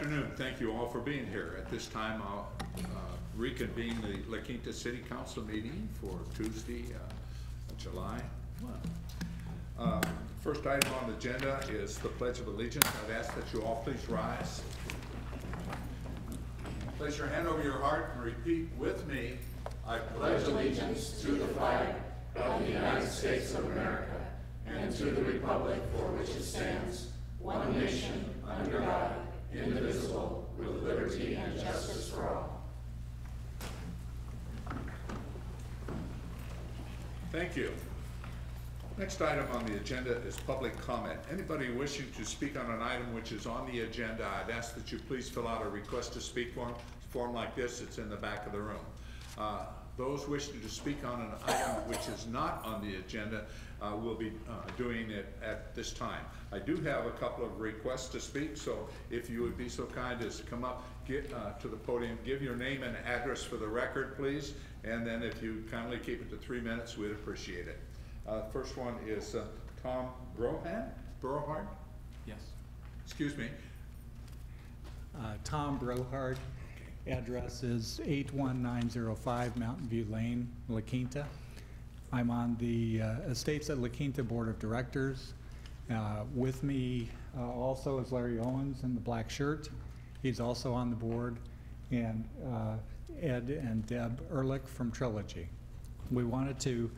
afternoon. Thank you all for being here. At this time, I'll reconvene the La Quinta City Council meeting for Tuesday, July 1. First item on the agenda is the Pledge of Allegiance. I'd ask that you all please rise. Place your hand over your heart and repeat with me. I pledge allegiance to the flag of the United States of America and to the republic for which it stands, one nation, under God, indivisible, with liberty and justice for all. Thank you. Next item on the agenda is public comment. Anybody wishing to speak on an item which is on the agenda, I'd ask that you please fill out a request to speak form like this. It's in the back of the room. Those wishing to speak on an item which is not on the agenda will be doing it at this time. I do have a couple of requests to speak, so if you would be so kind as to come up, get to the podium, give your name and address for the record, please, and then if you kindly keep it to 3 minutes, we'd appreciate it. First one is Tom Brohard? Yes. Excuse me. Tom Brohard. Address is 81905 Mountain View Lane, La Quinta. I'm on the Estates at La Quinta Board of Directors. With me also is Larry Owens in the black shirt. He's also on the board, and Ed and Deb Ehrlich from Trilogy. We wanted to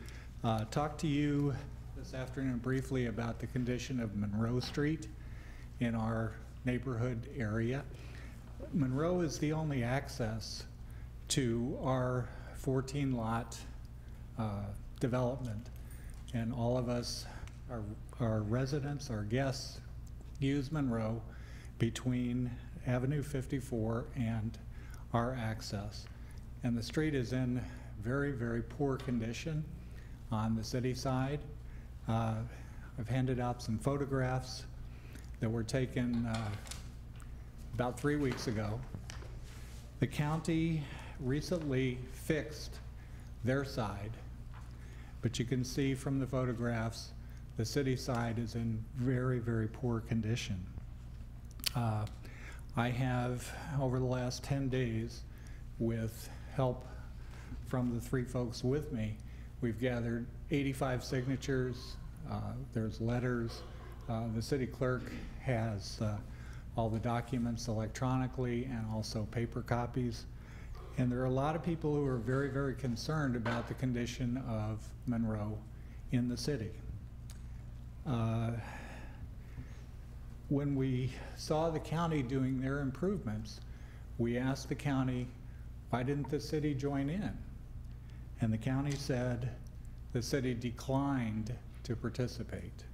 talk to you this afternoon briefly about the condition of Monroe Street in our neighborhood area. Monroe is the only access to our 14-lot development, and all of us, our residents, our guests, use Monroe between Avenue 54 and our access. And the street is in very, very poor condition on the city side. I've handed out some photographs that were taken about 3 weeks ago. The county recently fixed their side, but you can see from the photographs the city side is in very, very poor condition. I have, over the last 10 days, with help from the 3 folks with me, we've gathered 85 signatures. There's letters. The city clerk has all the documents electronically and also paper copies. And there are a lot of people who are very, very concerned about the condition of Monroe in the city. When we saw the county doing their improvements, we asked the county, why didn't the city join in? And the county said the city declined to participate.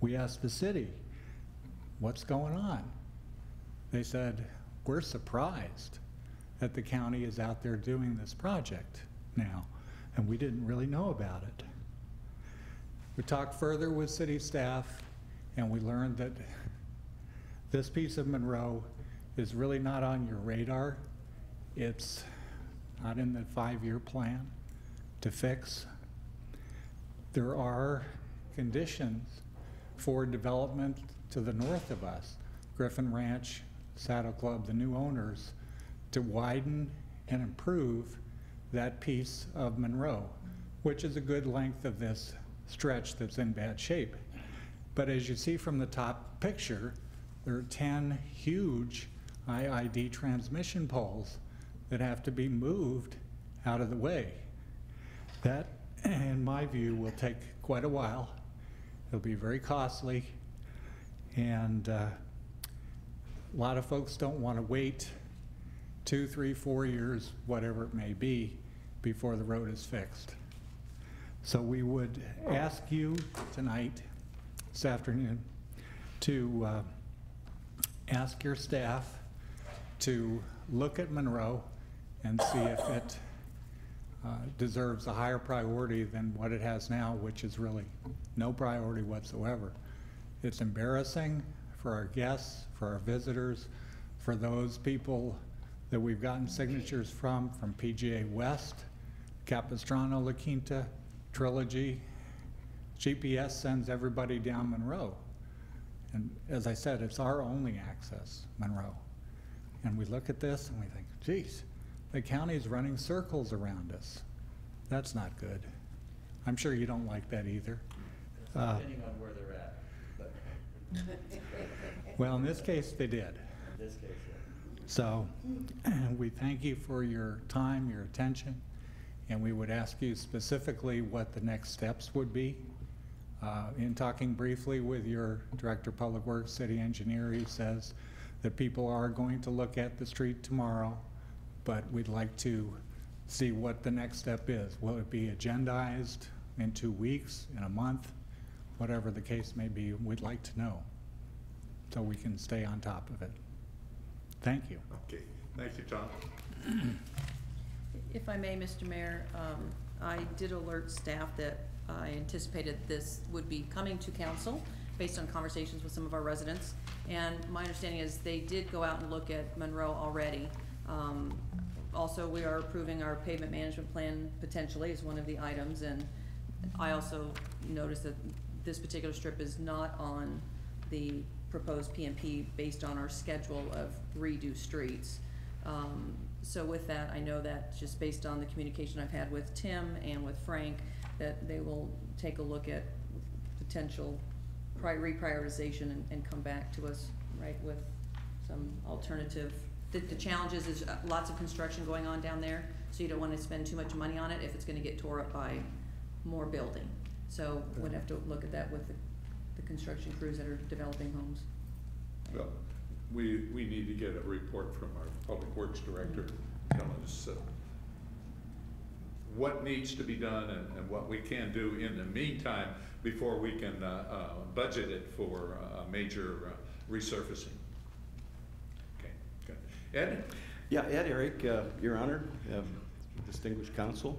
We asked the city, what's going on? They said, we're surprised that the county is out there doing this project now, and we didn't really know about it. We talked further with city staff, and we learned that this piece of Monroe is really not on your radar. It's not in the 5-year plan to fix. There are conditions for development to the north of us, Griffin Ranch, Saddle Club, the new owners, to widen and improve that piece of Monroe, which is a good length of this stretch that's in bad shape. But as you see from the top picture, there are 10 huge IID transmission poles that have to be moved out of the way. That, in my view, will take quite a while. It'll be very costly, and a lot of folks don't want to wait 2, 3, 4 years, whatever it may be, before the road is fixed. So we would ask you tonight, this afternoon, to ask your staff to look at Monroe and see if it deserves a higher priority than what it has now, which is really no priority whatsoever. It's embarrassing for our guests, for our visitors, for those people that we've gotten signatures from PGA West, Capistrano, La Quinta, Trilogy. GPS sends everybody down Monroe. And as I said, it's our only access, Monroe. And we look at this and we think, geez, the county's running circles around us. That's not good. I'm sure you don't like that either. Depending on where they're at. But Well, in this case, they did. in this case, yeah. So we thank you for your time, your attention, and we would ask you specifically what the next steps would be. In talking briefly with your Director of Public Works, City Engineer, he says that people are going to look at the street tomorrow, but we'd like to see what the next step is. Will it be agendized in 2 weeks, in a month? Whatever the case may be, we'd like to know so we can stay on top of it. Thank you. Okay, thank you, Tom. If I may, Mr. Mayor, I did alert staff that I anticipated this would be coming to council based on conversations with some of our residents. And my understanding is they did go out and look at Monroe already. Also, we are approving our pavement management plan potentially as one of the items. And I also noticed that this particular strip is not on the proposed PMP based on our schedule of redo streets. So with that, I know that just based on the communication I've had with Tim and with Frank, that they will take a look at potential reprioritization and come back to us, right, with some alternative. The challenge is lots of construction going on down there, so you don't want to spend too much money on it if it's going to get tore up by more building. So we'd have to look at that with the construction crews that are developing homes. Well, we need to get a report from our Public Works Director telling us what needs to be done and what we can do in the meantime before we can budget it for major resurfacing. Okay, good. Ed? Yeah, Ed, Eric, Your Honor, distinguished counsel,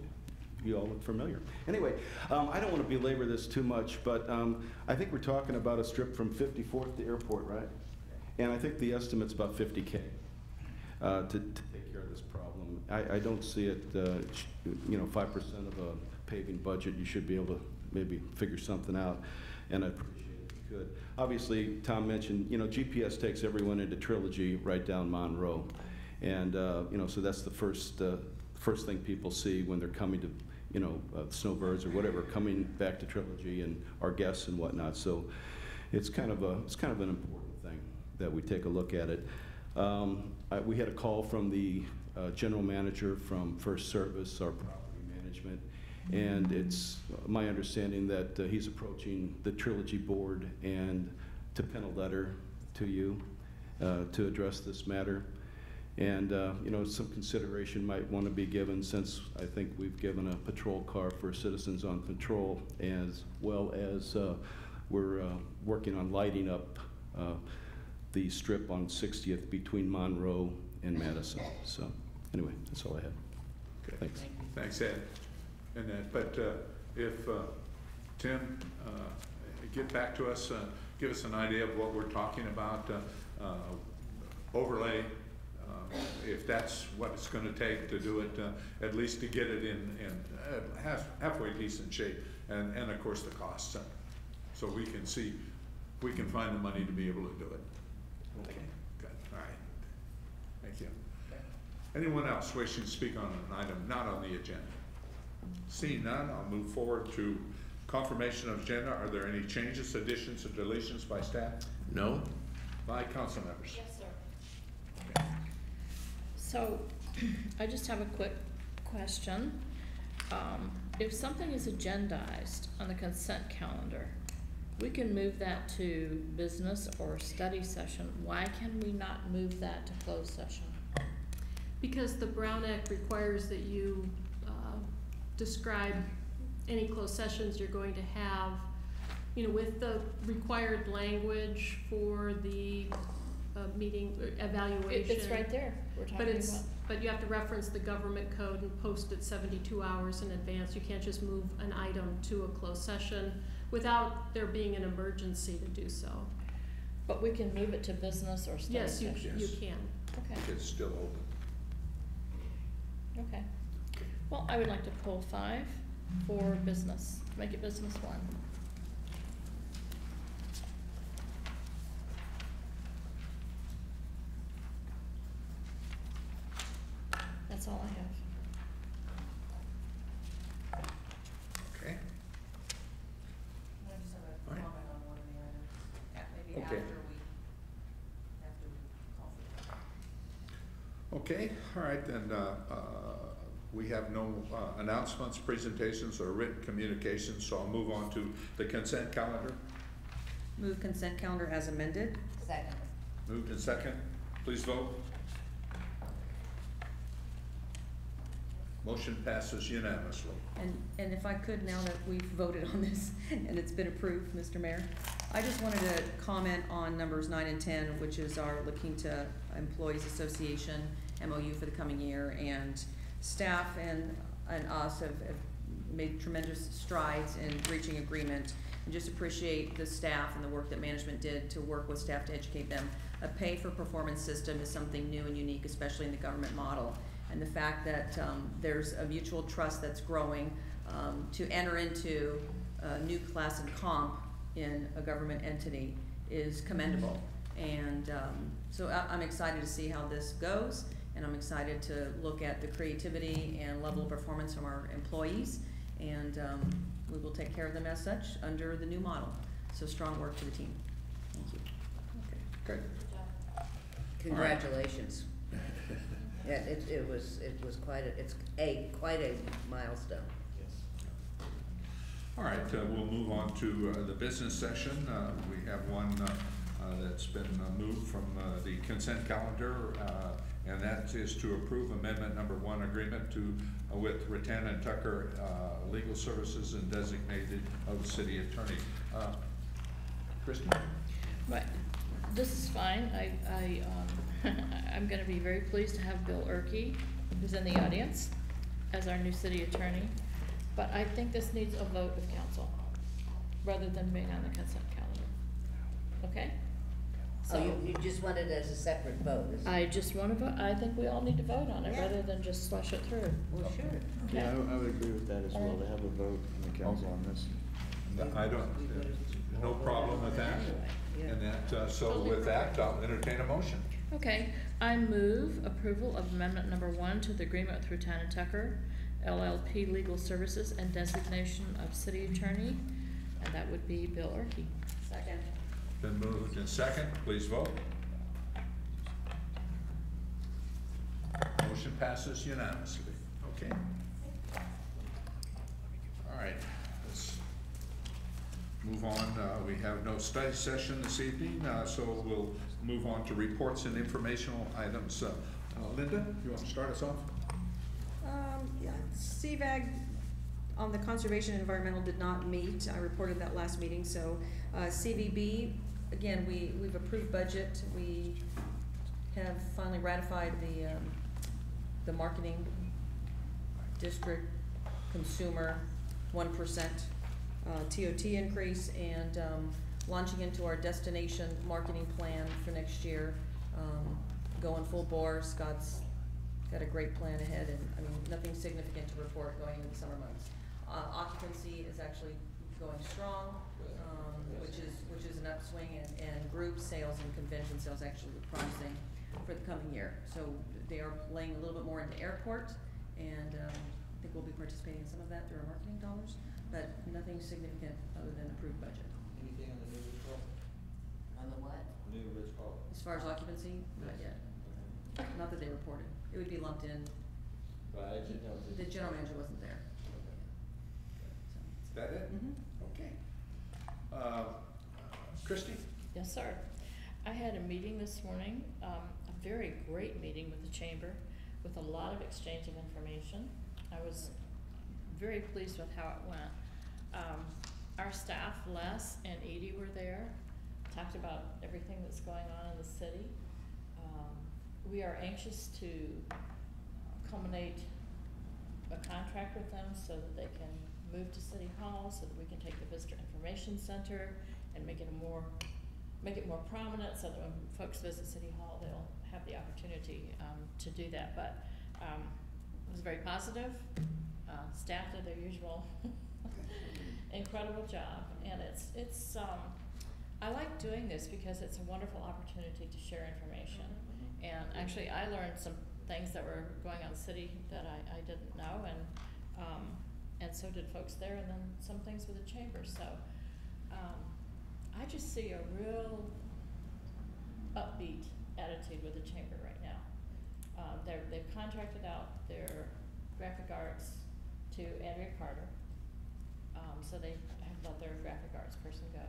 you all look familiar. Anyway, I don't want to belabor this too much, but I think we're talking about a strip from 54th to Airport, right? And I think the estimate's about $50K to take care of this problem. I don't see it, you know, 5% of a paving budget, you should be able to maybe figure something out, and I appreciate it if you could. Obviously, Tom mentioned, you know, GPS takes everyone into Trilogy right down Monroe. And, you know, so that's the first thing people see when they're coming to, you know, snowbirds or whatever, coming back to Trilogy and our guests and whatnot. So it's kind of an important thing that we take a look at it. We had a call from the general manager from First Service, our property management, and it's my understanding that he's approaching the Trilogy board and to pen a letter to you to address this matter. And you know, some consideration might want to be given, since I think we've given a patrol car for citizens on patrol, as well as we're working on lighting up the strip on 60th between Monroe and Madison. So anyway, that's all I had. Okay. Thanks. Thanks, Ed. And but if Tim, get back to us, give us an idea of what we're talking about, overlay, if that's what it's going to take to do it, at least to get it in halfway decent shape, and of course the costs, so we can see if we can find the money to be able to do it. Okay, good. All right. Thank you. Anyone else wishing to speak on an item not on the agenda? Seeing none, I'll move forward to confirmation of agenda. Are there any changes, additions, or deletions by staff? No. By council members? Yes, sir. Okay. So, I just have a quick question. If something is agendized on the consent calendar, we can move that to business or study session. Why can we not move that to closed session? Because the Brown Act requires that you describe any closed sessions you're going to have, you know, with the required language for the meeting evaluation. It's right there. We're talking about. But you have to reference the government code and post it 72 hours in advance. You can't just move an item to a closed session without there being an emergency to do so. But we can move it to business or study session. Yes, you can. Okay. It's still open. Okay. Well, I would like to pull 5 for business, make it business 1. Okay, all right, then, we have no announcements, presentations, or written communications, so I'll move on to the consent calendar. Move consent calendar as amended. Second. Moved and second, please vote. Motion passes unanimously. And if I could, now that we've voted on this and it's been approved, Mr. Mayor, I just wanted to comment on numbers 9 and 10, which is our looking to Employees Association MOU for the coming year, and staff and us have made tremendous strides in reaching agreement, and just appreciate the staff and the work that management did to work with staff to educate them. A pay-for-performance system is something new and unique, especially in the government model. And the fact that there's a mutual trust that's growing to enter into a new class and comp in a government entity is commendable. And so I'm excited to see how this goes, and I'm excited to look at the creativity and level of performance from our employees, and we will take care of them as such under the new model. So strong work to the team. Thank you. Okay. Congratulations. Yeah, it was quite a milestone. All right, we'll move on to the business session. We have one that's been moved from the consent calendar, and that is to approve amendment number 1 agreement to with Rattan and Tucker Legal Services and designated of the city attorney. Kristen? Right, this is fine. I'm gonna be very pleased to have Bill Erkey, who's in the audience, as our new city attorney. But I think this needs a vote of council, rather than being on the consent calendar. Okay? So you just want it as a separate vote? I just wanna vote, I think we all need to vote on it, Yeah. rather than just slush it through. Well, sure. Okay? Yeah, I would agree with that as well, to have a vote on the council on this. I don't, no problem with that. Yeah. And that, so with that, I'll entertain a motion. Okay, I move approval of amendment number 1 to the agreement with Rutan and Tucker, LLP Legal Services, and designation of city attorney, and that would be Bill Erkey. Second. Been moved in second, please vote. Motion passes unanimously. Okay. All right, let's move on. We have no study session this evening, so we'll move on to reports and informational items. Linda, you want to start us off? Yeah, CVAG on the conservation environmental did not meet. I reported that last meeting, so CVB, again, we've approved budget. We have finally ratified the marketing district consumer 1% TOT increase, and launching into our destination marketing plan for next year. Going full bore. Scott's got a great plan ahead, and I mean, nothing significant to report going into the summer months. Occupancy is actually going strong, which is an upswing, and group sales and convention sales actually look promising for the coming year. So they are laying a little bit more into airport, and I think we'll be participating in some of that through our marketing dollars, but nothing significant other than approved budget. Anything on the new Ritz Carlton? On the what? New Ritz Carlton? As far as occupancy, not yet. Not that they reported. It would be lumped in. Well, I didn't know. The general manager wasn't there. Is that it? Okay. Christie? Yes, sir. I had a meeting this morning, a very great meeting with the chamber, with a lot of exchange of information. I was very pleased with how it went. Our staff, Les and Edie, were there, talked about everything that's going on in the city. We are anxious to culminate a contract with them so that they can move to City Hall, so that we can take the Visitor Information Center and make it more prominent, so that when folks visit City Hall, they'll have the opportunity to do that. But it was very positive. Staff did their usual incredible job, and it's I like doing this because it's a wonderful opportunity to share information. And actually, I learned some things that were going on in the city that I didn't know, and so did folks there, and then some things with the chamber. So I just see a real upbeat attitude with the chamber right now. They've contracted out their graphic arts to Andrea Carter. So they have let their graphic arts person go.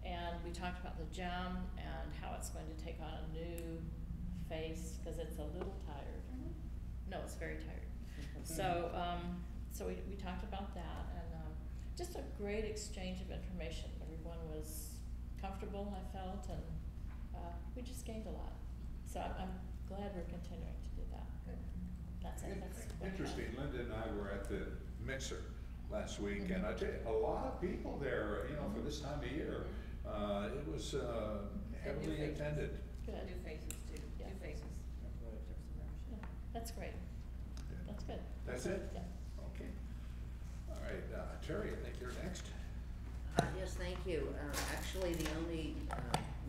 And we talked about the gym and how it's going to take on a new face, cause it's a little tired. No, it's very tired. So, so we talked about that, and, just a great exchange of information. Everyone was comfortable, I felt, and, we just gained a lot. So I'm glad we're continuing to do that. That's it, that's what I have. Interesting, Linda and I were at the mixer last week, and I tell you, a lot of people there, you know, for this time of year. It was, heavily attended. Good. New faces too, Yeah. new faces. Yeah, that's great. That's good. That's it? Yeah. Okay. All right, Terry, I think you're next. Yes, thank you. Actually, the only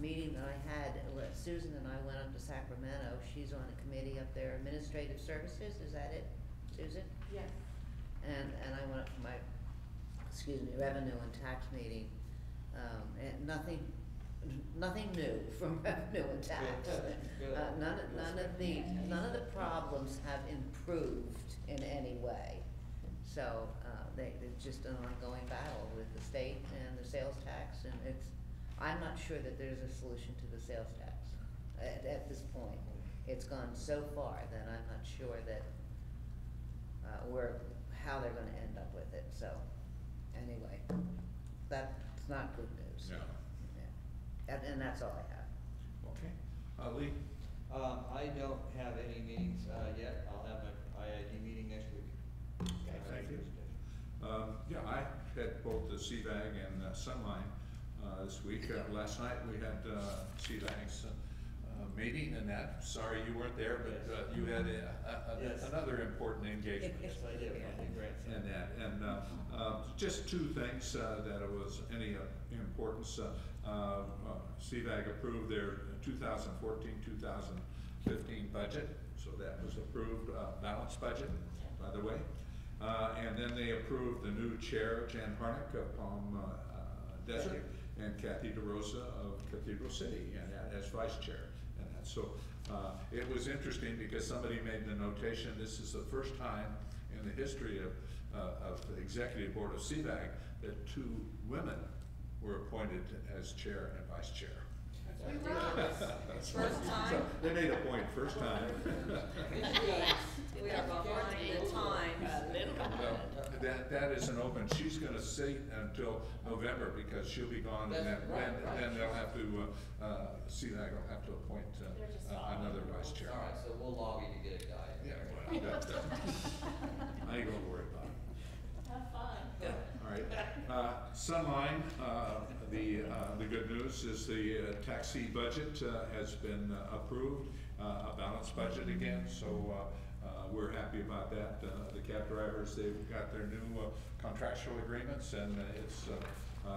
meeting that I had, Susan and I went up to Sacramento. She's on a committee up there, Administrative Services, is that it, Susan? Yes. And I went up for my, Revenue and Tax meeting. And nothing new from Revenue and Tax. None of the problems have improved in any way. So, it's just an ongoing battle with the state and the sales tax, and I'm not sure that there's a solution to the sales tax at this point. It's gone so far that I'm not sure that, how they're gonna end up with it, so, anyway, that's not good news. No. Yeah. And that's all I have. Okay. Lee? I don't have any meetings, yet. I'll have my IID meeting next week. Okay, thank you. Yeah, I had both the CVAG and Sunline this week. Last night we had CVAG's meeting and that. Sorry you weren't there, but you had Yes. another important engagement. Yes, I did. Okay, great. And that, and just two things that it was any importance. CVAG approved their 2014-2015 budget, so that was approved, balanced budget, by the way. And then they approved the new chair, Jan Harnick of Palm Desert, and Kathy DeRosa of Cathedral City, and that as vice chair. And that, so it was interesting because somebody made the notation, this is the first time in the history of the executive board of CVAG that two women were appointed as chair and vice chair. First time. So they made a point, first time. We are behind the times. Well, that isn't open. She's gonna sit until November because she'll be gone, and then they'll have to, CVAG will have to appoint another vice chair. All right, so we'll lobby to get a guy. Yeah, well, I ain't gonna worry about it. Have fun. All right, Sunline, the good news is the taxi budget has been approved, a balanced budget again, so we're happy about that. The cab drivers, they've got their new contractual agreements, and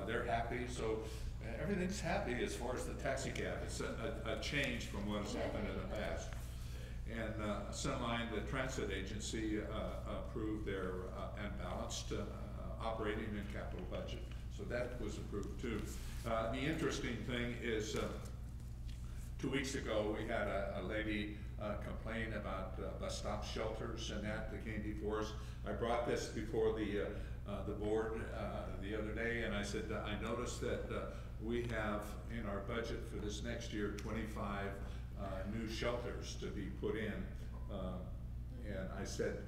they're happy, so everything's happy as far as the taxi cab. It's a change from what has happened in the past. And Sunline, the transit agency, approved their and balanced operating and capital budget. So that was approved too. The interesting thing is 2 weeks ago, we had a lady complain about bus stop shelters and that came before us. I brought this before the board the other day, and I said, I noticed that we have in our budget for this next year 25 new shelters to be put in. And I said,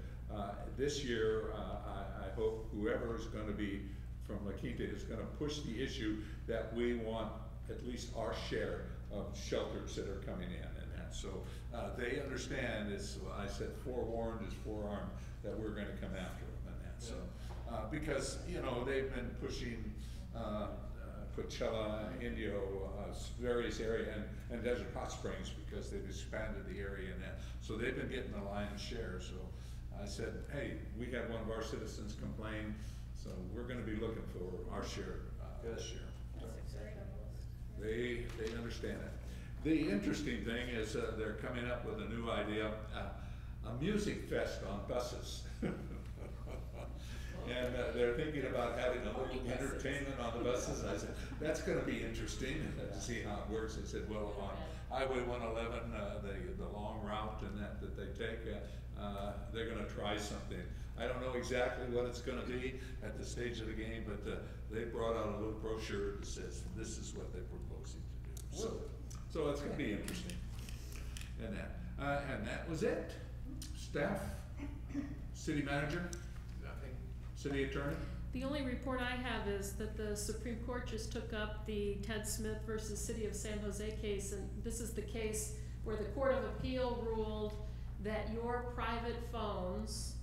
this year, I hope whoever is going to be from La Quinta is going to push the issue that we want at least our share of shelters that are coming in and that. So they understand, as I said, forewarned is forearmed, that we're going to come after them and that. So because, you know, they've been pushing Coachella, Indio, various area, and Desert Hot Springs because they've expanded the area and that. So they've been getting the lion's share. So I said, hey, we had one of our citizens complain, so we're gonna be looking for our share this year. So they understand it. The interesting thing is they're coming up with a new idea, a music fest on buses. And they're thinking about having a little entertainment on the buses. I said, that's going to be interesting to see how it works. I said, well, on Highway 111, the long route in that they take, they're gonna try something. I don't know exactly what it's gonna be at the stage of the game, but they brought out a little brochure that says this is what they're proposing to do. So it's gonna be interesting. And that was it. Staff, city manager, nothing. City attorney. The only report I have is that the Supreme Court just took up the Ted Smith versus City of San Jose case, and this is the case where the Court of Appeal ruled that your private phones,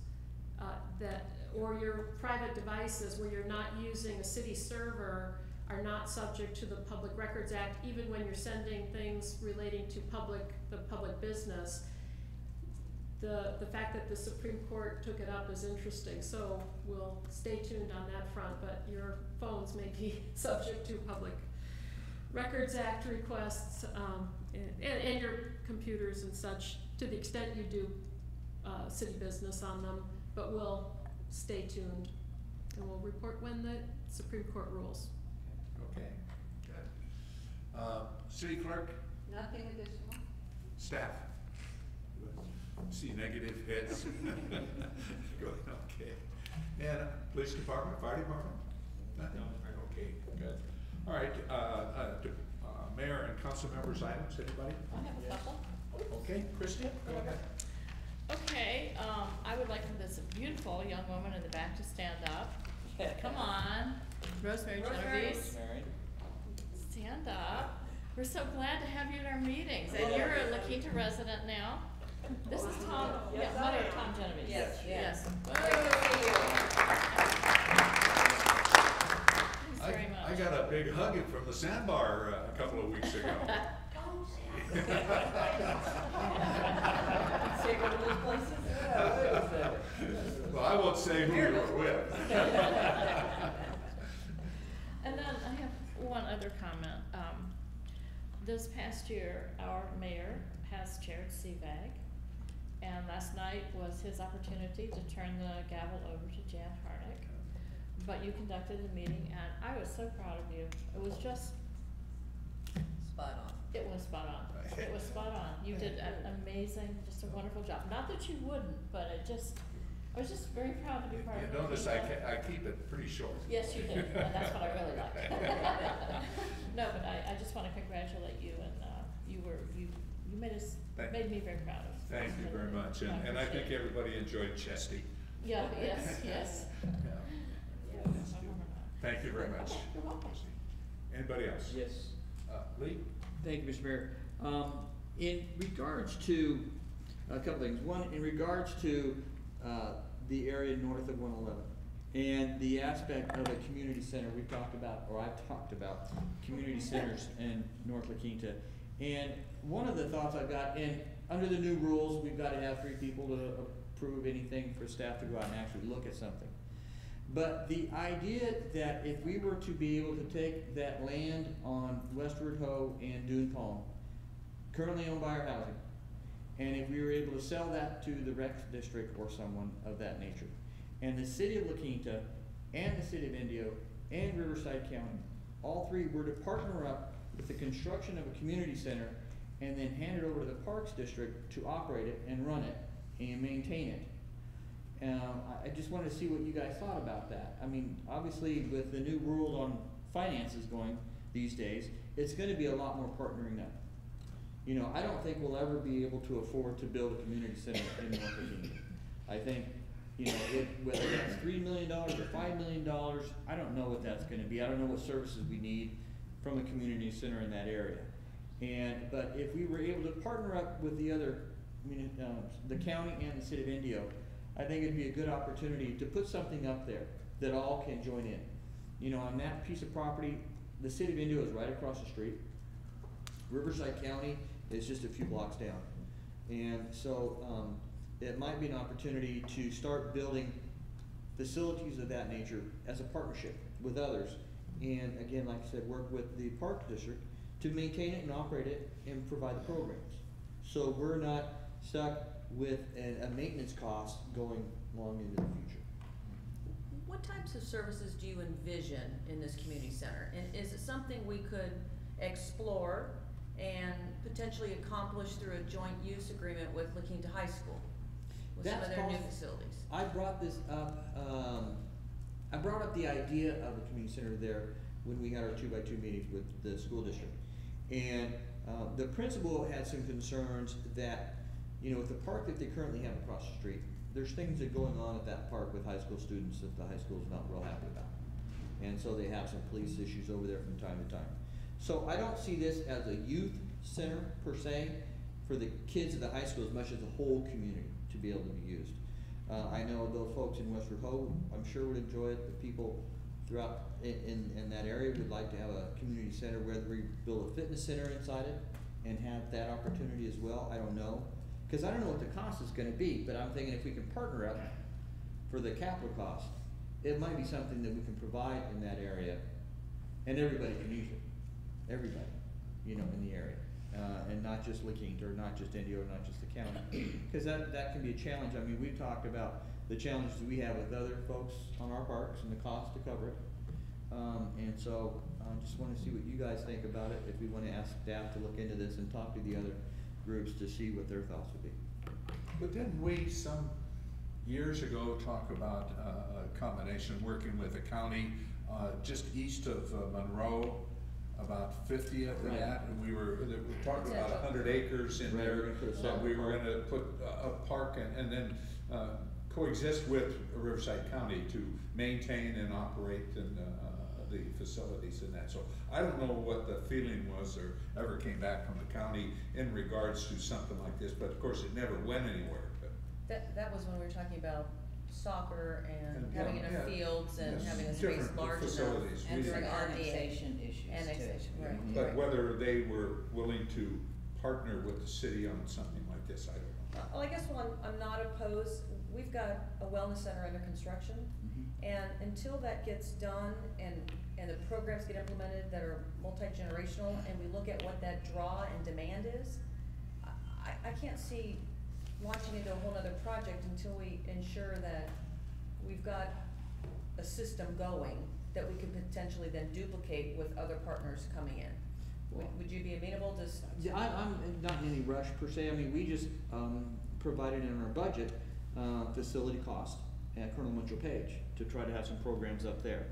or your private devices where you're not using a city server are not subject to the Public Records Act, even when you're sending things relating to the public business. The fact that the Supreme Court took it up is interesting, so we'll stay tuned on that front, but your phones may be subject to Public Records Act requests, and your computers and such, to the extent you do city business on them, but we'll stay tuned and we'll report when the Supreme Court rules. Okay, good. City clerk, Nothing additional? staff. See negative heads. Good, okay. And police department, fire department? Nothing? Okay, good. All right, mayor and council members items, anybody? I have a couple. Okay, Christie, go ahead. Okay, I would like for this beautiful young woman in the back to stand up. Come on, Rosemary Genovese, stand up. We're so glad to have you at our meetings, and you're a La Quinta resident now. This is Tom, mother of Tom Genovese. Yes. Very much. I got a big hugging from the sandbar a couple of weeks ago. Well, I won't say who you were with. And then I have one other comment. This past year, our mayor has chaired CVAG, and last night was his opportunity to turn the gavel over to Jan Harnick. But you conducted a meeting, and I was so proud of you. It was just Spot on. It was spot on. It was spot on. You did an amazing, just a wonderful job. Not that you wouldn't, but I was just very proud to be part of it. You notice I keep it pretty short. Yes, you did, and that's what I really like. No, but I just want to congratulate you, and you made me very proud of. Thank you very much, and I think everybody enjoyed Chesty. Yeah, yes. Yeah. Thank you very much. You're welcome. Anybody else? Yes. Lee? Thank you, Mr. Mayor. In regards to a couple things. One, in regards to the area north of 111 and the aspect of a community center, we've talked about, or I've talked about, community centers in North La Quinta. And one of the thoughts I've got, and under the new rules, we've got to have 3 people to approve anything for staff to go out and actually look at something. But the idea that if we were to be able to take that land on Westward Ho and Dune Palm, currently owned by our housing, and if we were able to sell that to the rec district or someone of that nature, and the city of La Quinta and the city of Indio and Riverside County, all 3 were to partner up with the construction of a community center and then hand it over to the Parks District to operate it and run it and maintain it. I just wanted to see what you guys thought about that. I mean, obviously with the new rules on finances going these days, it's going to be a lot more partnering up. You know, I don't think we'll ever be able to afford to build a community center in North Virginia. I think, you know, whether that's $3 million or $5 million, I don't know what that's going to be. I don't know what services we need from a community center in that area. But if we were able to partner up with the other, the county and the city of Indio, I think it'd be a good opportunity to put something up there that all can join in. You know, on that piece of property, the city of Indio is right across the street. Riverside County is just a few blocks down. And so it might be an opportunity to start building facilities of that nature as a partnership with others. And again, like I said, work with the Park District to maintain it and operate it and provide the programs. So we're not stuck with a maintenance cost going long into the future. What types of services do you envision in this community center? And is it something we could explore and potentially accomplished through a joint use agreement with La Quinta High School, with some of That's their new possible. facilities. I brought this up, I brought up the idea of a community center there when we had our 2x2 meetings with the school district. And, the principal had some concerns that, you know, with the park that they currently have across the street, there's things that are going on at that park with high school students that the high school's not real happy about. And so they have some police issues over there from time to time. So I don't see this as a youth center per se for the kids at the high school as much as the whole community to be able to be used. I know those folks in Westford Ho, I'm sure would enjoy it. The people throughout in that area would like to have a community center, whether we build a fitness center inside it and have that opportunity as well. I don't know. Cause I don't know what the cost is gonna be, but I'm thinking if we can partner up for the capital cost, it might be something that we can provide in that area and everybody can use it. Everybody, you know, in the area. And not just La Quinta, or not just Indio, or not just the county. Cause that can be a challenge. I mean, we've talked about the challenges we have with other folks on our parks and the cost to cover it. And so, I just wanna see what you guys think about it, if we wanna ask staff to look into this and talk to the other groups to see what their thoughts would be. But didn't we some years ago talk about a combination, working with the county, just east of Monroe, about 50 of Right. that, and we were talking about 100 acres in Right, there, we're gonna put a that soccer we were park. gonna put a park and then coexist with Riverside County to maintain and operate and the facilities in that. So I don't know what the feeling was or ever came back from the county in regards to something like this, but of course it never went anywhere. But That was when we were talking about soccer and And, having yeah, enough yeah. fields and Yes, having a space different large enough. facilities. And We- some during RDA. annexation issues too. Annexation, right. But whether they were willing to partner with the city on something like this, I don't know. Well, I guess I'm not opposed. We've got a wellness center under construction. And until that gets done and the programs get implemented that are multi-generational and we look at what that draw and demand is, I can't see launching into a whole nother project until we ensure that we've got a system going that we could potentially then duplicate with other partners coming in. Would you be amenable to? Yeah, I'm not in any rush per se. I mean, we just, provided in our budget, facility cost at Colonel Mitchell Page to try to have some programs up there.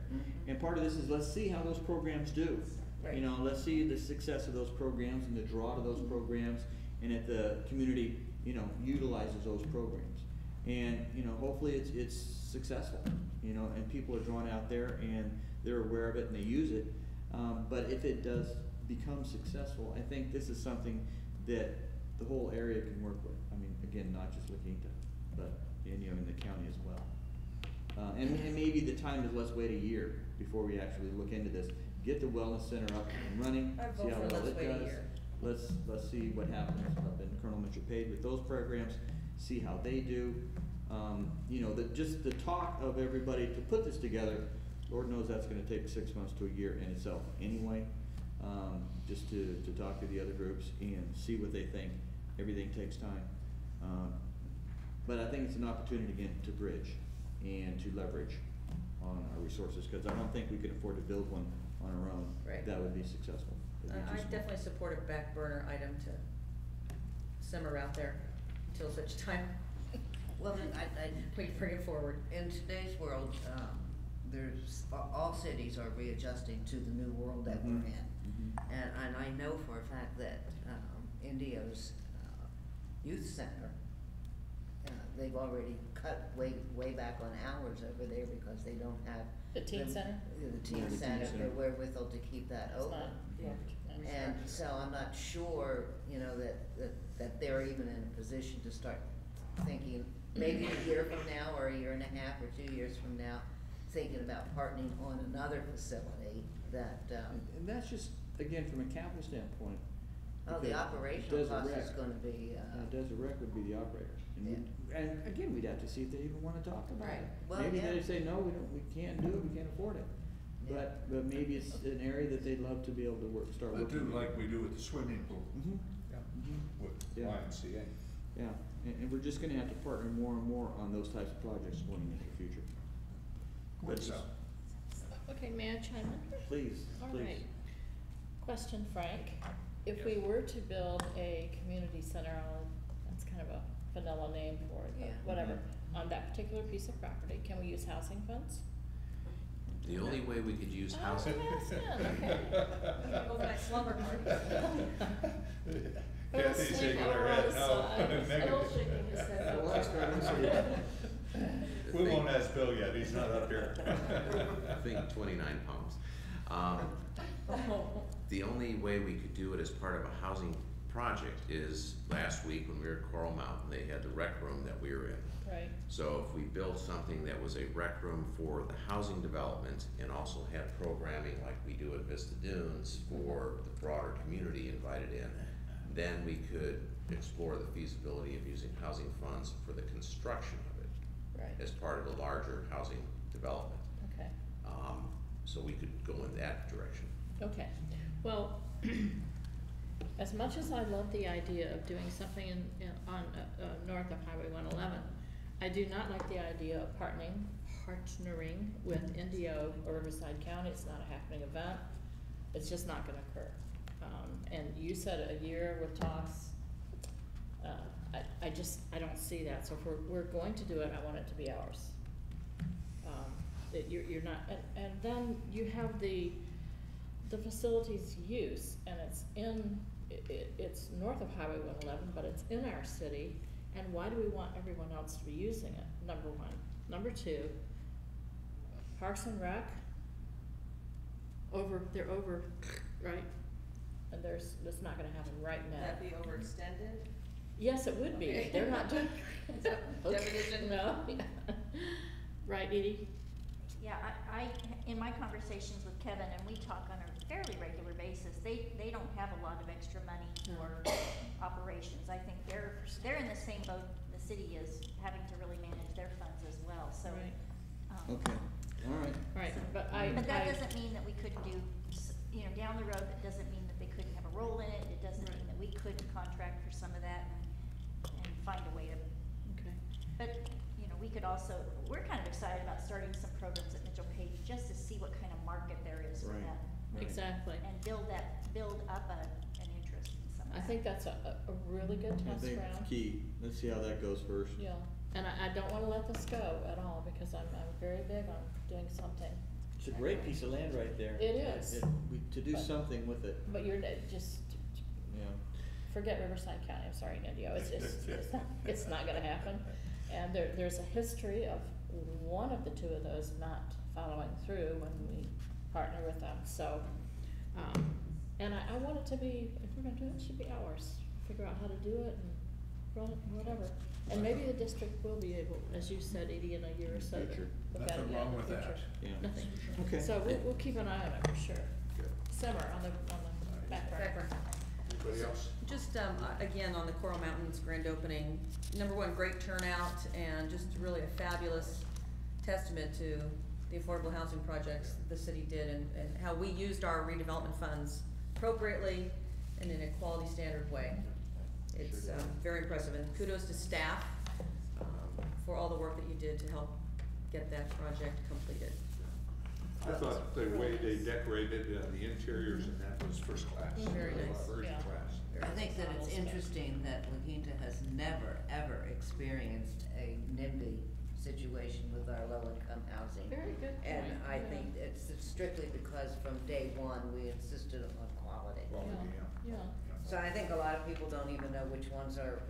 And part of this is, let's see how those programs do. Right. You know, let's see the success of those programs and the draw to those programs, and if the community, you know, utilizes those programs. And, you know, hopefully it's successful, you know, and people are drawn out there and they're aware of it and they use it. But if it does become successful, I think this is something that the whole area can work with. I mean, again, not just La Quinta, but, you know, in the county as well. And maybe the time is, let's wait a year before we actually look into this. Get the wellness center up and running, I see vote how for well let's it wait a does. year. Let's see what happens up in Colonel Mitchell Page with those programs, see how they do. You know, just the talk of everybody to put this together, Lord knows that's gonna take 6 months to a year in itself anyway. Just to talk to the other groups and see what they think. Everything takes time. But I think it's an opportunity again to bridge and to leverage on our resources, cause I don't think we could afford to build one on our own. Right. That would be successful. It'd be too I small. definitely support a back burner item to simmer out there until such time Well, then we bring it forward. in today's world, all cities are readjusting to the new world that we're in. And I know for a fact that, Indio's, youth center, they've already cut way back on hours over there because they don't have. The teen center? The Yeah, teen the teen center, center. the wherewithal to keep that It's open. not, And so I'm not sure, you know, that they're even in a position to start thinking, maybe a year from now, or a year and a half, or 2 years from now, thinking about partnering on another facility that, And that's just, again, from a capital standpoint. oh, the because operational Desert cost is Rec- gonna be, Desert Rec would be the operator. And again, we'd have to see if they even wanna talk about Right. it. Well, Maybe yeah. they say, no, we can't do it, we can't afford it. Yeah. But maybe it's an area that they'd love to be able to start I working. do with. like we do with the swimming pool, Mhm. yeah, Mhm. with Yeah. YMCA. Yeah, and we're just gonna have to partner more and more on those types of projects going into the future. But So, Okay, may I chime in? please, All please. right. Question, Frank. If we were to build a community center on, that's kind of a vanilla name for it, Yeah. but whatever, on that particular piece of property, can we use housing funds? The only way we could use Oh, housing, yes, yeah, okay. Overnight slumber party. Kathy's shaking her head, no. Still shaking his head. Well, I started to say- We won't ask Bill yet, he's not up here. I think 29 palms. The only way we could do it as part of a housing project is last week when we were at Coral Mountain, they had the rec room that we were in. Right, So if we built something that was a rec room for the housing development and also had programming like we do at Vista Dunes for the broader community invited in, then we could explore the feasibility of using housing funds for the construction of it right, as part of a larger housing development. okay, So we could go in that direction. okay. Well, as much as I love the idea of doing something on, north of Highway 111, I do not like the idea of partnering with Indio or Riverside County. It's not a happening event. It's just not gonna occur. And you said a year with talks. I don't see that. So if we're going to do it, I want it to be ours. That you're not, and then you have the facilities use, and it's north of Highway 111, but it's in our city, and why do we want everyone else to be using it, number one? Number two, Parks and Rec, they're over, right? And it's not gonna happen right now. Would that be overextended? Yes, it would be, Okay. they're not doing. Definition? No. Right, Edie? Yeah, in my conversations with Kevin, and we talk on a fairly regular basis, they don't have a lot of extra money for operations. I think they're in the same boat the city is, having to really manage their funds as well, so. Right. Okay, all right. Right, So- but But that doesn't mean that we couldn't do, down the road, that doesn't mean that they couldn't have a role in it. It doesn't mean that we couldn't contract for some of that and find a way to, Okay. but, we could also, we're kind of excited about starting some programs at Mitchell Page just to see what kind of market there is for Right. that. Right. Exactly. And build up an interest in some of that. I think that's a really good I test think round. key, let's see how that goes first. Yeah, and I don't wanna let this go at all, because I'm very big on doing something. It's a great piece of land right there. It is. To do But- something with it, But you're just, yeah. forget Riverside County, I'm sorry, Indio, it's not gonna happen. And there's a history of one of the two of those not following through when we partner with them, so. And I want it to be, if we're gonna do it, it should be ours, figure out how to do it and run it, whatever. And maybe the district will be able, as you said, Edie, in a year or so, to Future. look at it Nothing in wrong the with future. that. Yeah. Nothing. Okay. So we'll keep an eye on it for sure. Good. Simmer on the back burner. Anybody else? Just, again, on the Coral Mountains grand opening, number one, great turnout, and just really a fabulous testament to the affordable housing projects the city did, and how we used our redevelopment funds appropriately and in a quality standard way. It's, very impressive, and kudos to staff, for all the work that you did to help get that project completed. I thought the way they decorated the interiors and that was first class. Very nice. First Yeah. class. I think that it's interesting that La Quinta has never, ever experienced a NIMBY situation with our low-income housing. Very good And point, I yeah. think it's strictly because from day one, we insisted on quality. Quality, Yeah. So I think a lot of people don't even know which ones are,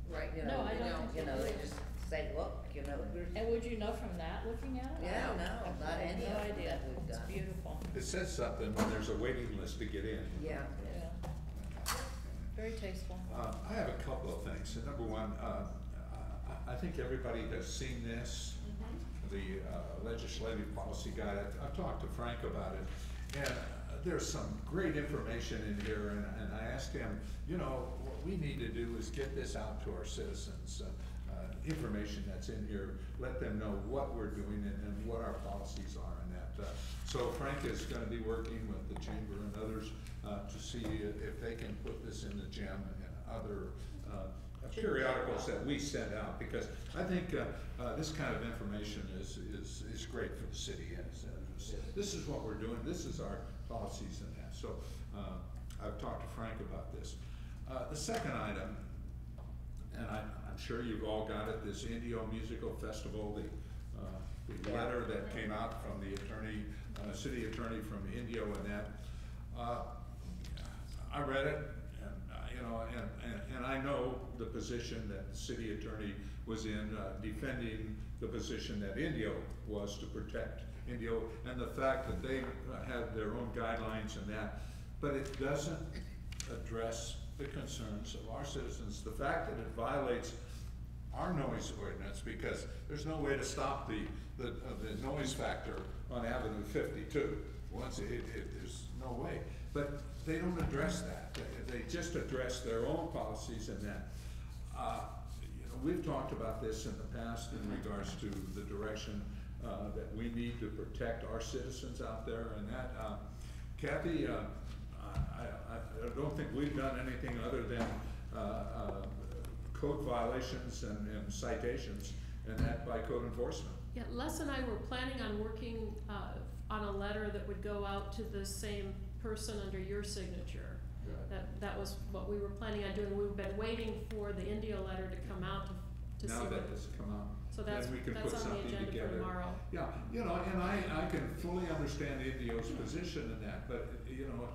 Right. No, I don't think they they do. just say, look, we're. And would you know from that, looking at it? Yeah, I no, not have any no of them idea. that we've It's done. beautiful, It says something when there's a waiting list to get in. Yeah. yeah. Very tasteful. I have a couple of things. Number one, I think everybody has seen this, the legislative policy guide. I've talked to Frank about it, and there's some great information in here, and I asked him, what we need to do is get this out to our citizens. Information that's in here, let them know what we're doing and what our policies are in that. So Frank is gonna be working with the chamber and others to see if they can put this in the gem and other periodicals that we send out, because I think this kind of information is great for the city. This is what we're doing, this is our policies and that. So I've talked to Frank about this. The second item, and I'm sure you've all got it, this Indio Musical Festival, the letter that came out from the attorney, city attorney from Indio and that. I read it, and you know, and I know the position that the city attorney was in, defending the position that Indio was to protect Indio, and the fact that they have their own guidelines and that, but it doesn't address the concerns of our citizens. The fact that it violates our noise ordinance, because there's no way to stop the noise factor on Avenue 52. Once there's no way. But they don't address that. They just address their own policies and that. You know, we've talked about this in the past in regards to the direction that we need to protect our citizens out there and that. Kathy, I don't think we've done anything other than code violations and citations, and that by code enforcement. Yeah, Les and I were planning on working on a letter that would go out to the same person under your signature. Right. That was what we were planning on doing. We've been waiting for the Indio letter to come out to see Now what. that has come out, So that's then we can put on the something agenda together. for tomorrow. Yeah, you know, and I can fully understand Indio's position in that, but you know,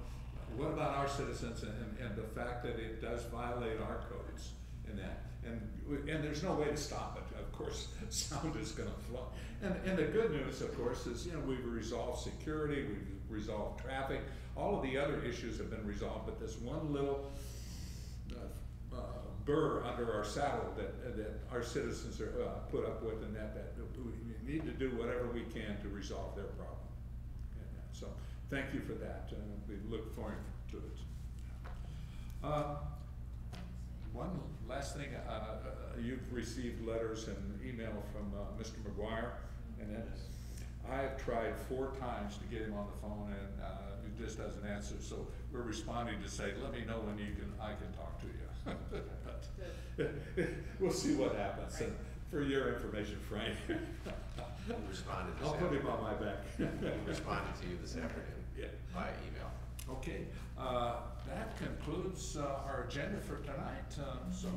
what about our citizens and the fact that it does violate our codes in that? And there's no way to stop it, of course. Sound is gonna fly. And the good news, of course, is, you know, we've resolved security, we've resolved traffic, all of the other issues have been resolved, but this one little burr under our saddle that our citizens are put up with, and that we need to do whatever we can to resolve their problem. And so, thank you for that. We look forward to it. One last thing, you've received letters and email from Mr. McGuire, and then I've tried 4 times to get him on the phone, and he just doesn't answer. So we're responding to say, let me know when I can talk to you. But we'll see what happens. And for your information, Frank, We'll respond to this I'll put him on my back. We'll respond to you this afternoon. Yeah. By email. Okay, that concludes our agenda for tonight. So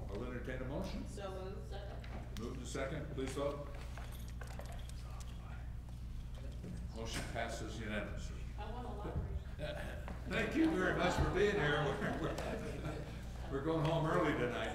I'll entertain a motion. So moved, second. Move to second, please vote. Motion passes unanimously. I want a lottery. Thank you very much for being here. We're going home early tonight.